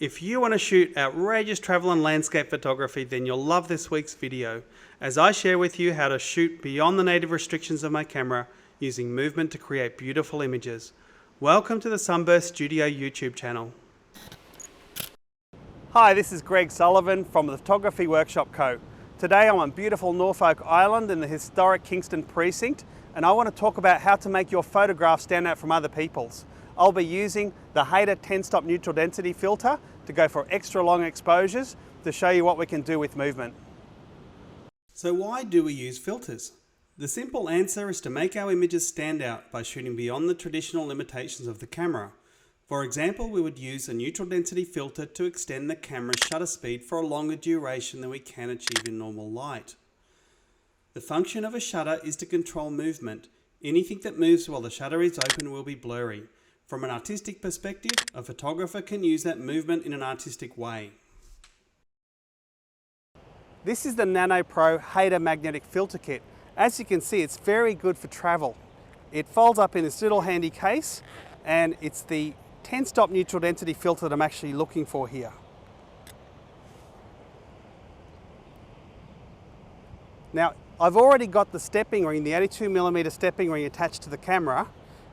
If you want to shoot outrageous travel and landscape photography, then you'll love this week's video, as I share with you how to shoot beyond the native restrictions of my camera using movement to create beautiful images. Welcome to the Sunburst Studio YouTube channel. Hi, this is Greg Sullivan from the Photography Workshop Co. Today I'm on beautiful Norfolk Island in the historic Kingston precinct, and I want to talk about how to make your photographs stand out from other people's. I'll be using the Haida 10-stop neutral density filter to go for extra long exposures to show you what we can do with movement. So why do we use filters? The simple answer is to make our images stand out by shooting beyond the traditional limitations of the camera. For example, we would use a neutral density filter to extend the camera's shutter speed for a longer duration than we can achieve in normal light. The function of a shutter is to control movement. Anything that moves while the shutter is open will be blurry. From an artistic perspective, a photographer can use that movement in an artistic way. This is the Nanopro Haida Magnetic filter kit. As you can see, it's very good for travel. It folds up in this little handy case, and it's the 10-stop neutral density filter that I'm actually looking for here. Now, I've already got the stepping ring, the 82mm stepping ring attached to the camera,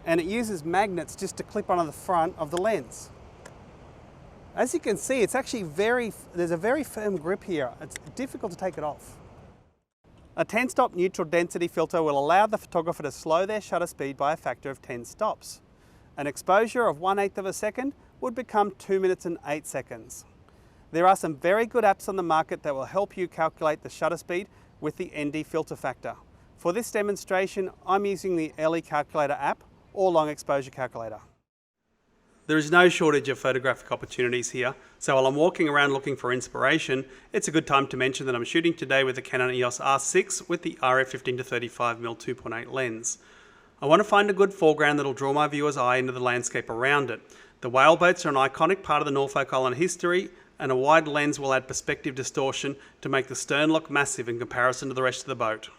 and it uses magnets just to clip onto the front of the lens. As you can see, it's actually there's a very firm grip here. It's difficult to take it off. A 10-stop neutral density filter will allow the photographer to slow their shutter speed by a factor of 10 stops. An exposure of 1/8 of a second would become 2 minutes and 8 seconds. There are some very good apps on the market that will help you calculate the shutter speed with the ND filter factor. For this demonstration, I'm using the LE Calculator app or long exposure calculator. There is no shortage of photographic opportunities here, so while I'm walking around looking for inspiration, it's a good time to mention that I'm shooting today with the Canon EOS R6 with the RF15-35 f2.8L lens. I want to find a good foreground that'll draw my viewer's eye into the landscape around it. The whaleboats are an iconic part of the Norfolk Island history, and a wide lens will add perspective distortion to make the stern look massive in comparison to the rest of the boat.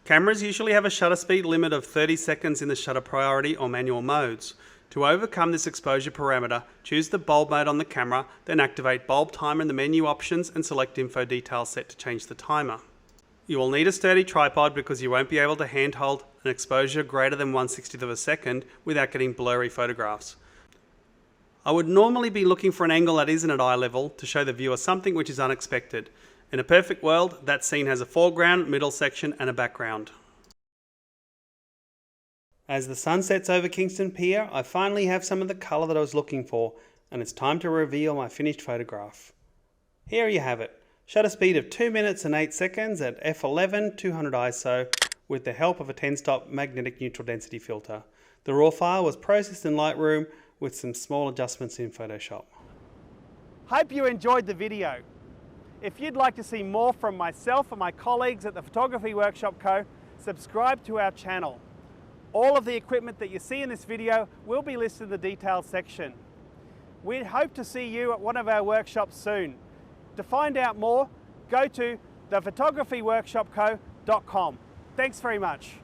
Cameras usually have a shutter speed limit of 30 seconds in the shutter priority or manual modes. To overcome this exposure parameter, choose the bulb mode on the camera, then activate bulb timer in the menu options and select info detail set to change the timer. You will need a sturdy tripod because you won't be able to handhold an exposure greater than 1/60th of a second without getting blurry photographs. I would normally be looking for an angle that isn't at eye level to show the viewer something which is unexpected. In a perfect world, that scene has a foreground, middle section and a background. As the sun sets over Kingston Pier, I finally have some of the colour that I was looking for, and it's time to reveal my finished photograph. Here you have it. Shutter speed of 2 minutes and 8 seconds at f11 200 ISO with the help of a 10-stop magnetic neutral density filter. The raw file was processed in Lightroom with some small adjustments in Photoshop. Hope you enjoyed the video. If you'd like to see more from myself and my colleagues at the Photography Workshop Co., subscribe to our channel. All of the equipment that you see in this video will be listed in the details section. We hope to see you at one of our workshops soon. To find out more, go to thephotographyworkshopco.com. Thanks very much.